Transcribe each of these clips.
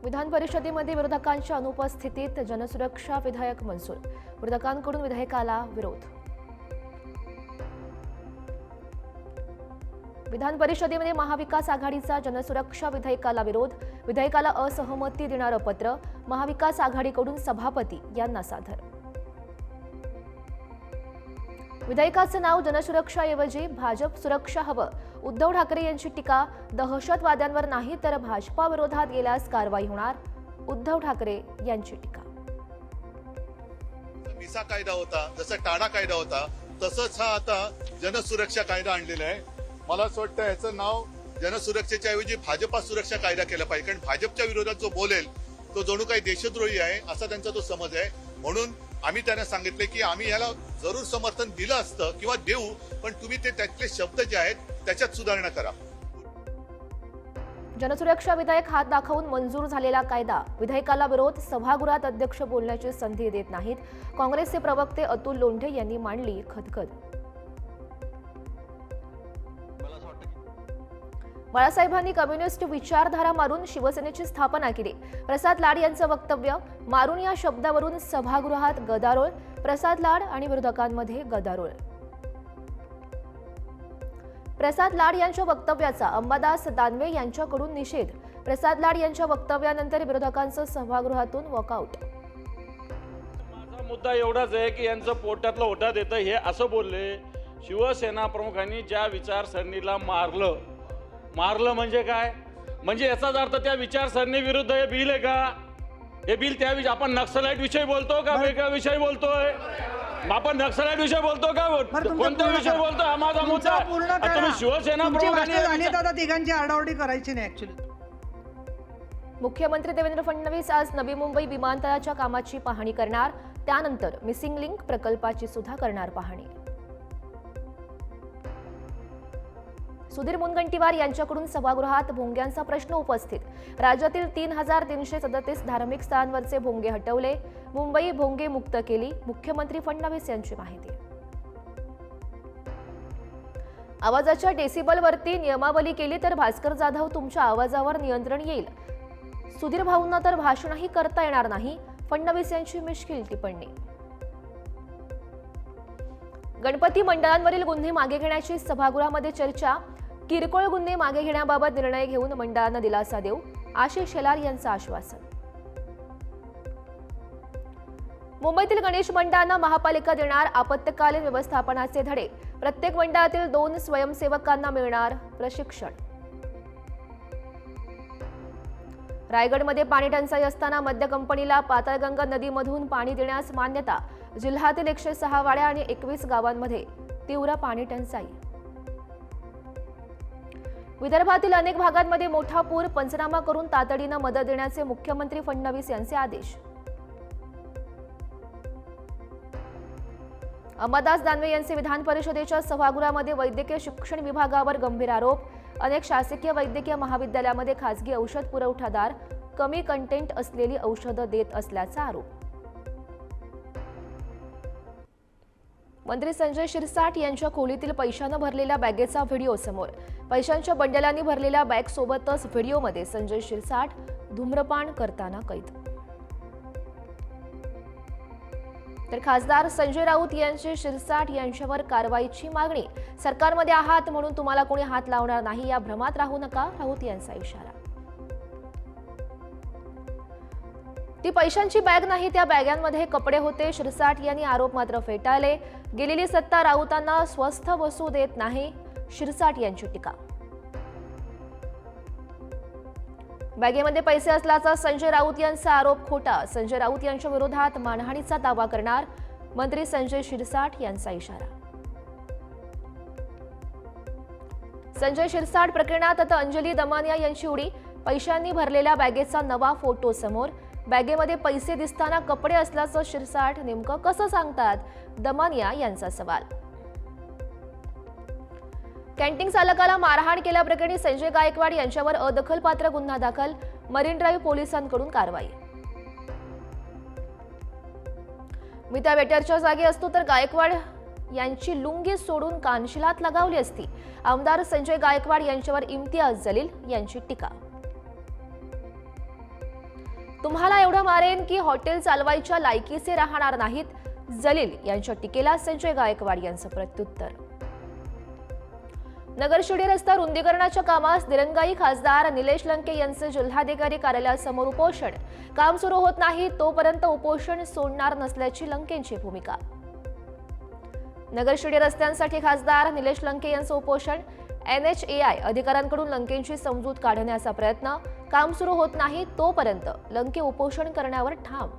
विधान परिषदेमध्ये विरोधकांच्या अनुपस्थितीत जनसुरक्षा विधेयक मंजूर, विरोधकांकडून विधेयकाला विरोध। विधान परिषदेमध्ये महाविकास आघाडीचा जनसुरक्षा विधेयकाला विरोध, विधेयकाला असहमती देणारं पत्र महाविकास आघाडीकडून सभापती यांना सादर। विधेयकाचं नाव जनसुरक्षाऐवजी भाजप सुरक्षा हवं, उद्धव ठाकरे यांची टीका। दहशतवाद्यांवर नाही तर भाजपा विरोधात गेल्यास कारवाई होणार, उद्धव ठाकरे यांची टीका। मिसा कायदा होता, जसा टाडा कायदा होता, तसंच हा आता जनसुरक्षा कायदा आणलेला आहे। मला असं वाटतं याचं नाव जनसुरक्षेच्या ऐवजी भाजपा सुरक्षा कायदा केला पाहिजे, कारण भाजपच्या विरोधात जो बोलेल तो जणू काही देशद्रोही आहे असा त्यांचा तो समज आहे। म्हणून आम्ही त्यांना सांगितले की आम्ही याला जरूर समर्थन दिलं असतं किंवा देऊ, पण तुम्ही ते त्यातले शब्द जे आहेत त्याच्यात सुधारणा करा। जनसुरक्षा विधेयक हात दाखवून मंजूर झालेला कायदा, विधेयकाला विरोध। सभागृहात अध्यक्ष बोलण्याची संधी देत नाहीत, काँग्रेसचे प्रवक्ते अतुल लोंढे यांनी मांडली खदखद। बाळासाहेबांनी कम्युनिस्ट विचारधारा मारून शिवसेनेची स्थापना केली, प्रसाद लाड यांचं वक्तव्य। मारून या शब्दावरून सभागृहात गदारोळ, प्रसाद लाड आणि विरोधकांमध्ये गदारोळ। प्रसाद लाड यांच्या वक्तव्याचा अंबादास दानवे यांच्याकडून निषेध, प्रसाद लाड यांच्या वक्तव्यानंतर विरोधकांचं सभागृहातून वॉकआउट। माझा मुद्दा एवढाच आहे की यांचं पोटातलं ओढा देतं हे असं बोलले। शिवसेना प्रमुखांनी ज्या विचारसरणीला मारलं म्हणजे काय? म्हणजे याचाच अर्थ त्या विचारसरणी विरुद्ध हे बिल आहे का? हे बिल त्या आपण नक्सलाइट विषयी बोलतो का वेगळ्या विषयी बोलतोय? आपण नक्सलाइट विषय बोलतो का कोणत्या विषय बोलतो? हा माझा मुद्दा। तुम्ही शिवसेना प्रमुखांनी तिघांची आरडाओरडी करायची नाही ऍक्च्युली। मुख्यमंत्री देवेंद्र फडणवीस आज नवी मुंबई विमानतळाच्या कामाची पाहणी करणार, त्यानंतर मिसिंग लिंक प्रकल्पाची सुद्धा करणार पाहणी। सुधीर मुनगंटीवार यांच्याकडून सभागृहात भोंग्यांचा प्रश्न उपस्थित, राज्यातील 3337 धार्मिक स्थळांवरचे भोंगे हटवले, मुंबई भोंगे मुक्त केली, मुख्यमंत्री फडणवीस यांची माहिती। आवाजाच्या डेसिबलवरती नियमावली केली तर भास्कर जाधव तुमच्या आवाजावर नियंत्रण येईल, सुधीर भाऊंना तर भाषणही करता येणार नाही, फडणवीस यांची मिश्किल टिप्पणी। गणपती मंडळांवरील गुन्हे मागे घेण्याची सभागृहामध्ये चर्चा, किरकोळ गुन्हे मागे घेण्याबाबत निर्णय घेऊन मंडळांना दिलासा देऊ, आशिष शेलार यांचं आश्वासन। मुंबईतील गणेश मंडळांना महापालिका देणार आपत्कालीन व्यवस्थापनाचे धडे, प्रत्येक मंडळातील 2 स्वयंसेवकांना मिळणार प्रशिक्षण। रायगडमध्ये पाणी टंचाई असताना मद्य कंपनीला पाताळगंगा नदीमधून पाणी देण्यास मान्यता, जिल्ह्यातील 106 वाड्या आणि 21 गावांमध्ये तीव्र पाणी टंचाई। विदर्भातील अनेक भागांमध्ये मोठा पूर, पंचनामा करून तातडीनं मदत देण्याचे मुख्यमंत्री फडणवीस यांचे आदेश। अंबादास दानवे यांचे विधान परिषदेच्या सभागृहामध्ये वैद्यकीय शिक्षण विभागावर गंभीर आरोप, अनेक शासकीय वैद्यकीय महाविद्यालयामध्ये खासगी औषध पुरवठादार कमी कंटेंट असलेली औषधं देत असल्याचा आरोप। मंत्री संजय शिरसाट यांच्या खोलीतील पैशानं भरलेल्या बॅगेचा व्हिडिओ समोर, पैशांच्या बंडलांनी भरलेल्या बॅगसोबतच व्हिडिओमध्ये संजय शिरसाट धूम्रपान करताना कैद। तर खासदार संजय राऊत यांची शिरसाट यांच्यावर कारवाईची मागणी, सरकारमध्ये आहात म्हणून तुम्हाला कोणी हात लावणार नाही या भ्रमात राहू नका, राऊत यांचा इशारा। ती पैशांची बॅग नाही, त्या बॅगांमध्ये कपडे होते, शिरसाट यांनी आरोप मात्र फेटाळले। गेलेली सत्ता राऊतांना स्वस्थ बसू देत नाही, शिरसाट यांची टीका। बॅगेमध्ये पैसे असल्याचा संजय राऊत यांचा आरोप खोटा, संजय राऊत यांच्या विरोधात मानहानीचा दावा करणार, मंत्री संजय शिरसाट यांचा इशारा। संजय शिरसाट प्रकरणात आता अंजली दमानिया यांची उडी, पैशांनी भरलेल्या बॅगेचा नवा फोटो समोर, बॅगेमध्ये पैसे दिसताना कपडे असल्याचं शिरसाट नेमकं कसं सांगतात, दमानिया यांचा सवाल। कॅन्टीन चालकाला मारहाण केल्याप्रकरणी संजय गायकवाड यांच्यावर अदखलपात्र गुन्हा दाखल, मरीन ड्राईव्ह पोलिसांकडून कारवाई। मी त्या वेटरच्या जागी असतो तर गायकवाड यांची लुंगी सोडून कानशिलात लगावली असती, आमदार संजय गायकवाड यांच्यावर इम्तियाज जलील यांची टीका। तुम्हाला एवढं मारेन की हॉटेल चालवायच्या लायकीचे राहणार नाहीत. जलील यांच्या टीकेला संजय गायकवाड यांचं प्रत्युत्तर. नगर शिर्डी रस्ता रुंदीकरणाच्या कामास दिरंगाई. खासदार निलेश लंके यांचे जिल्हाधिकारी कार्यालयासमोर उपोषण. काम सुरू होत नाही तोपर्यंत उपोषण सोडणार नसल्याची लंकेंची भूमिका. नगर शिर्डी रस्त्यांसाठी खासदार निलेश लंके यांचं उपोषण. NHAI अधिकाऱ्यांकडून लंकेंची समजूत काढण्याचा प्रयत्न. काम सुरू होत नाही तोपर्यंत लंके उपोषण करण्यावर ठाम.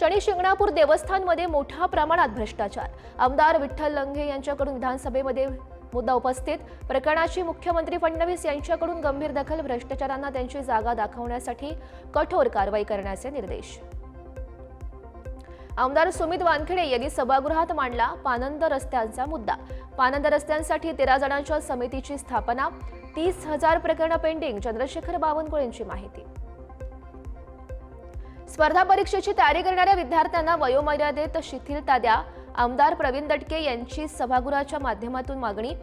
शनी शिंगणापूर देवस्थानमध्ये मोठ्या प्रमाणात भ्रष्टाचार. आमदार विठ्ठल लंघे यांच्याकडून विधानसभेमध्ये मुद्दा उपस्थित. प्रकरणाची मुख्यमंत्री फडणवीस यांच्याकडून गंभीर दखल. भ्रष्टाचारांना त्यांची जागा दाखवण्यासाठी कठोर कारवाई करण्याचे निर्देश. आमदार सुमित वानखेडे यांनी सभागृहात मांडला पानंद रस्त्यांचा मुद्दा. पानंद रस्त्यांसाठी 13 जणांच्या समितीची स्थापना. 30,000 प्रकरणं पेंडिंग. चंद्रशेखर बावनकुळेंची माहिती. स्पर्धा परीक्षेची तयारी करणाऱ्या विद्यार्थ्यांना वयोमर्यादेत शिथिलता द्या. आमदार प्रवीण दटके यांची सभागृहाच्या माध्यमातून मागणी.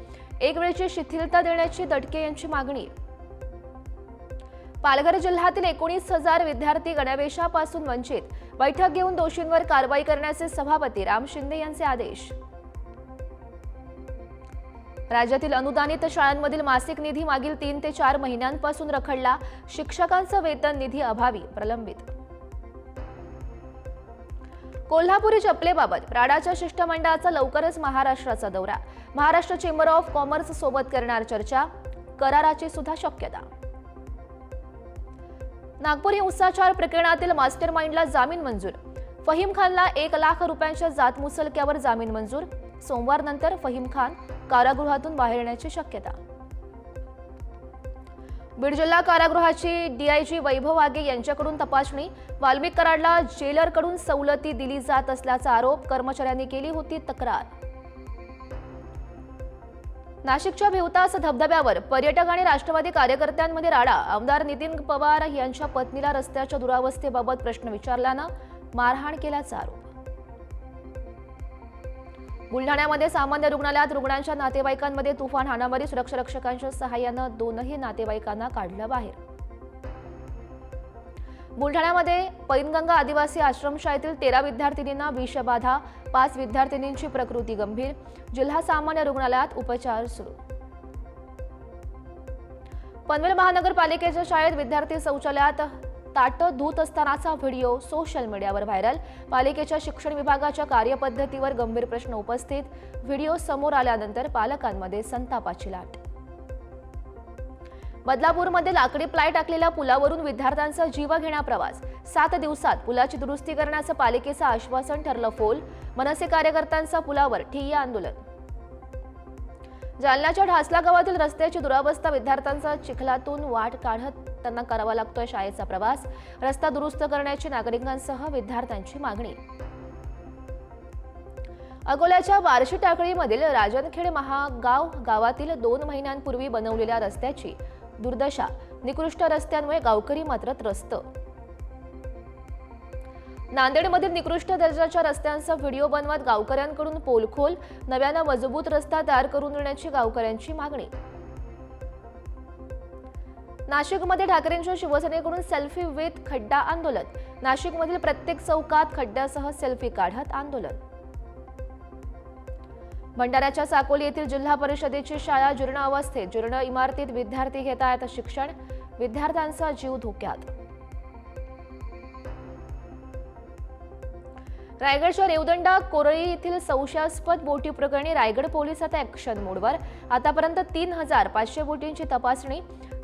एक वेळची शिथिलता देण्याची दटके यांची मागणी. पालघर जिल्ह्यातील 19,000 विद्यार्थी गणवेशापासून वंचित. बैठक घेऊन दोषींवर कारवाई करण्याचे सभापती राम शिंदे यांचे आदेश. राज्यातील अनुदानित शाळांमधील मासिक निधी मागील 3 ते 4 महिन्यांपासून रखडला. शिक्षकांचं वेतन निधी अभावी प्रलंबित. कोल्हापुरी चपलेबाबत प्राडाच्या शिष्टमंडळाचा लवकरच महाराष्ट्राचा दौरा. महाराष्ट्र चेंबर ऑफ कॉमर्स सोबत करणार चर्चा. कराराची सुद्धा शक्यता. नागपूर हिंसाचार प्रकरणातील मास्टर माइंडला जामीन मंजूर. फहीम खानला 1 लाख रुपयांच्या जातमुचलक्यावर जामीन मंजूर. सोमवारनंतर फहीम खान कारागृहातून बाहेर येण्याची शक्यता. बीड जिल्हा कारागृहाची DIG वैभव वागे यांच्याकडून तपासणी. वाल्मिक कराडला जेलरकडून सवलती दिली जात असल्याचा आरोप. कर्मचाऱ्यांनी केली होती तक्रार. नाशिकच्या भिवतास धबधब्यावर पर्यटक आणि राष्ट्रवादी कार्यकर्त्यांमध्ये राडा. आमदार नितीन पवार यांच्या पत्नीला रस्त्याच्या दुरावस्थेबाबत प्रश्न विचारल्यानं मारहाण केल्याचा आरोप. बुलढाण्यामध्ये सामान्य रुग्णालयात रुग्णांच्या नातेवाईकांमध्ये तुफान हाणामारी. सुरक्षा रक्षकांच्या सहाय्यानं 2ही नातेवाईकांना काढलं बाहेर. बुलढाण्यामध्ये पैनगंगा आदिवासी आश्रमशाळेतील 13 विद्यार्थिनींना विषबाधा. 5 विद्यार्थिनींची प्रकृती गंभीर. जिल्हा सामान्य रुग्णालयात उपचार सुरू. पनवेल महानगरपालिकेच्या शाळेत विद्यार्थी शौचालयात ताटं धुत असतानाचा व्हिडिओ सोशल मीडियावर व्हायरल. पालिकेच्या शिक्षण विभागाच्या कार्यपद्धतीवर गंभीर प्रश्न उपस्थित. व्हिडिओ समोर आल्यानंतर पालकांमध्ये संतापाची लाट. बदलापूरमध्ये लाकडी प्लाय टाकलेल्या पुलावरून विद्यार्थ्यांचा जीवघेणा प्रवास. 7 दिवसात पुलाची दुरुस्ती करण्याचं पालिकेचं आश्वासन ठरलं फोल. मनसे कार्यकर्त्यांचा पुलावर ठिय्या आंदोलन. जालन्याच्या ढासला गावातील रस्त्याची दुरावस्था. विद्यार्थ्यांचा चिखलातून वाट काढत त्यांना करावा लागतोय शाळेचा प्रवास. रस्ता दुरुस्त करण्याची नागरिकांसह विद्यार्थ्यांची मागणी. अकोल्याच्या बार्शी टाकळीमधील राजनखेड महागाव गावातील 2 महिन्यांपूर्वी बनवलेल्या रस्त्याची दुर्दशा. निकृष्ट रस्त्यांमुळे गावकरी मात्र त्रस्त. नांदेडमधील निकृष्ट दर्जाच्या रस्त्यांचा व्हिडिओ बनवत गावकऱ्यांकडून पोलखोल. नव्यानं मजबूत रस्ता तयार करून देण्याची गावकऱ्यांची मागणी. नाशिकमध्ये ठाकरेंच्या शिवसेनेकडून सेल्फी विथ खड्डा आंदोलन. नाशिकमधील प्रत्येक चौकात खड्ड्यासह सेल्फी काढत आंदोलन. भंडाऱ्याच्या साकोली येथील जिल्हा परिषदेची शाळा जीर्ण अवस्थेत. जीर्ण इमारतीत विद्यार्थी घेत आहेत शिक्षण. विद्यार्थ्यांचा जीव धोक्यात. रायगडच्या रेवदंडा कोरळी येथील संशयास्पद बोटी प्रकरणी रायगड पोलीस आता ॲक्शन मोडवर. आतापर्यंत 3,500 बोटींची तपासणी.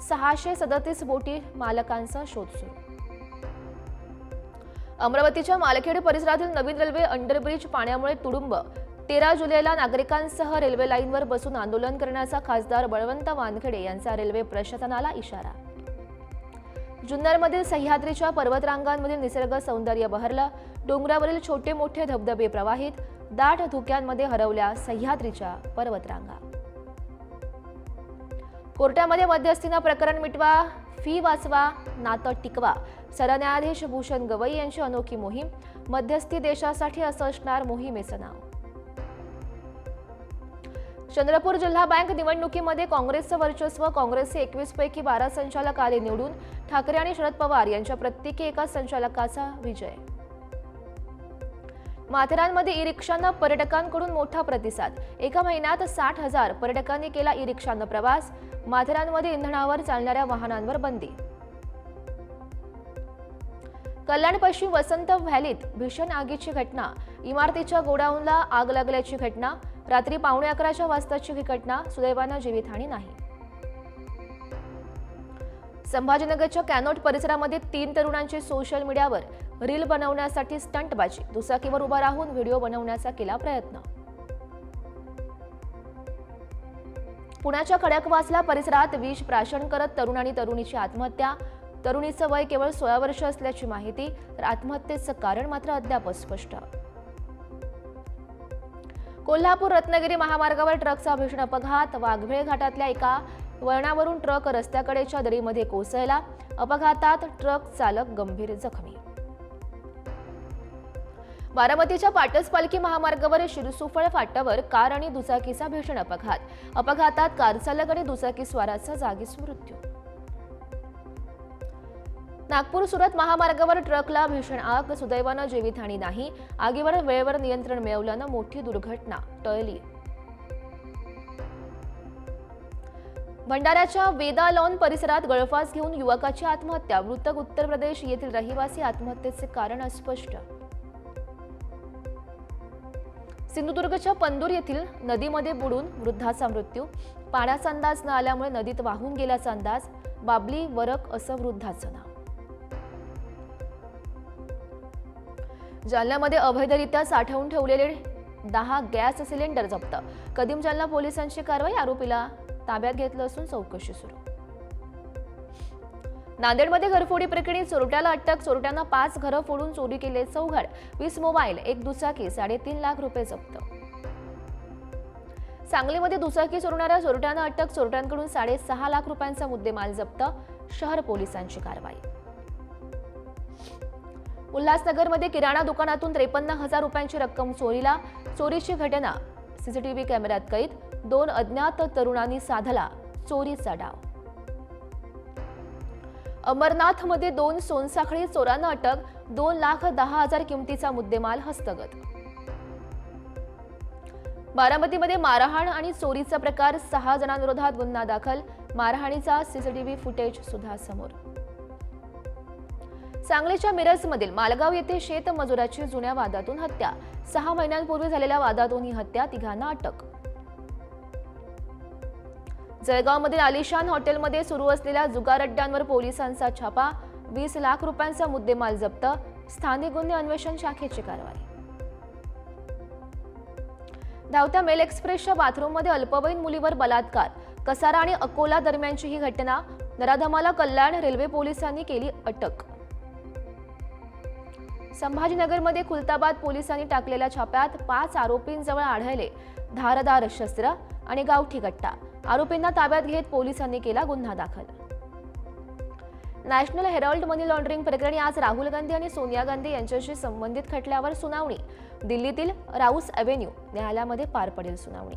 637 बोटी मालकांचा शोध सुरू. अमरावतीच्या मालखेड परिसरातील नवीन रेल्वे अंडरब्रिज पाण्यामुळे तुडुंब. 13 जुलैला नागरिकांसह रेल्वे लाईनवर बसून आंदोलन करण्याचा खासदार बळवंत वानखेडे यांचा रेल्वे प्रशासनाला इशारा. जुन्नरमधील सह्याद्रीच्या पर्वतरांगांमधील निसर्ग सौंदर्य बहरलं. डोंगरावरील छोटे मोठे धबधबे प्रवाहित. दाट धुक्यांमध्ये हरवल्या सह्याद्रीच्या पर्वतरांगा. कोर्टामध्ये मध्यस्थीनं प्रकरण मिटवा. फी वाचवा, नातं टिकवा. सरन्यायाधीश भूषण गवई यांची अनोखी मोहीम. मध्यस्थी देशासाठी असं असणार मोहिमेचं नाव. चंद्रपूर जिल्हा बँक निवडणुकीमध्ये काँग्रेसचं वर्चस्व. काँग्रेसचे 21 पैकी 12 संचालक आले निवडून. ठाकरे आणि शरद पवार यांच्या प्रत्येकी एका संचालकाचा विजय. माथेरानमध्ये ई रिक्षांना पर्यटकांकडून मोठा प्रतिसाद. एका महिन्यात 60,000 पर्यटकांनी केला ई रिक्षांना प्रवास. माथेरानमध्ये इंधनावर चालणाऱ्या वाहनांवर बंदी. कल्याण पश्चिम वसंत व्हॅलीत भीषण आगीची घटना. इमारतीच्या गोडाऊनला आग लागल्याची घटना. रात्री 11:15च्या वाजताची ही घटना. सुदैवानं जीवितहानी नाही. संभाजीनगरच्या कॅनोट परिसरामध्ये 3 तरुणांची सोशल मीडियावर रील बनवण्यासाठी स्टंटबाजी. दुचाकीवर उभा राहून व्हिडिओ बनवण्याचा केला प्रयत्न. पुण्याच्या खडकवासला परिसरात विष प्राशन करत तरुण आणि तरुणीची आत्महत्या. तरुणीचं वय केवळ 16 वर्ष असल्याची माहिती, तर आत्महत्येचं कारण मात्र अद्याप अस्पष्ट. कोल्हापूर रत्नागिरी महामार्गावर ट्रकचा भीषण अपघात. वाघवेळ घाटातल्या एका वळणावरून ट्रक रस्त्याकडेच्या दरीमध्ये कोसळला. अपघातात ट्रक चालक गंभीर जखमी. बारामतीच्या पाटस पालखी महामार्गावर शिरसुफळ फाट्यावर कार आणि दुचाकीचा भीषण अपघात. अपघातात कार चालक आणि दुचाकी स्वाराचा जागीच मृत्यू. नागपूर सुरत महामार्गावर ट्रकला भीषण आग. सुदैवानं जीवितहानी नाही. आगीवर वेळेवर नियंत्रण मिळवल्यानं मोठी दुर्घटना टळली. भंडाऱ्याच्या वेदा लॉन परिसरात गळफास घेऊन युवकाची आत्महत्या. मृतक उत्तर प्रदेश येथील रहिवासी. आत्महत्येचे कारण अस्पष्ट. सिंधुदुर्गच्या पंदूर येथील नदीमध्ये बुडून वृद्धाचा मृत्यू. पाण्याचा अंदाज न आल्यामुळे नदीत वाहून गेल्याचा अंदाज. बाबली वरक असं वृद्धाचं नाव. जालन्यामध्ये अवैधरित्या साठवून ठेवलेले 10 गॅस सिलेंडर जप्त. कदीम जालना पोलिसांची कारवाई. आरोपीला ताब्यात घेतलं असून चौकशी सुरू. नांदेडमध्ये घरफोडी प्रकरणी चोरट्याला अटक. चोरट्यानं 5 घरं फोडून चोरी केल्याचं उघड. 20 मोबाईल, 1 दुचाकी, 3.5 लाख रुपये जप्त. सांगलीमध्ये दुचाकी चोरणाऱ्या चोरट्यानं अटक. चोरट्यांकडून 6.5 लाख रुपयांचा मुद्देमाल जप्त. शहर पोलिसांची कारवाई. उल्हासनगरमध्ये किराणा दुकानातून 53,000 रुपयांची रक्कम चोरीला. चोरीची घटना सीसीटीव्ही कॅमेऱ्यात कैद. 2 अज्ञात तरुणांनी साधला चोरीचा डाव. अमरनाथमध्ये 2 सोनसाखळी चोरांना अटक. 2,10,000 किमतीचा मुद्देमाल हस्तगत. बारामतीमध्ये मारहाण आणि चोरीचा प्रकार. 6 जणांविरोधात गुन्हा दाखल. मारहाणीचा सीसीटीव्ही फुटेज सुद्धा समोर. सांगलीच्या मिरजमधील मालगाव येथे शेतमजुराची जुन्या वादातून हत्या. 6 महिन्यांपूर्वी झालेल्या वादातून ही हत्या. 3घांना अटक. जळगावमधील आलिशान हॉटेलमध्ये सुरू असलेल्या जुगार अड्ड्यांवर पोलिसांचा छापा. 20 लाख रुपयांचा मुद्देमाल जप्त. स्थानिक गुन्हे अन्वेषण शाखेची कारवाई. धावत्या मेल एक्सप्रेसच्या बाथरूममध्ये अल्पवयीन मुलीवर बलात्कार. कसारा आणि अकोला दरम्यानची ही घटना. नराधमाला कल्याण रेल्वे पोलिसांनी केली अटक. संभाजीनगरमध्ये खुलताबाद पोलिसांनी टाकलेल्या छाप्यात 5 आरोपींजवळ आढळले धारदार शस्त्र आणि गावठी गट्टा. आरोपींना ताब्यात घेत पोलिसांनी केला गुन्हा दाखल. नॅशनल हेराल्ड मनी लॉन्ड्रिंग प्रकरणी आज राहुल गांधी आणि सोनिया गांधी यांच्याशी संबंधित खटल्यावर सुनावणी. दिल्लीतील राऊस अव्हेन्यू न्यायालयामध्ये पार पडेल सुनावणी.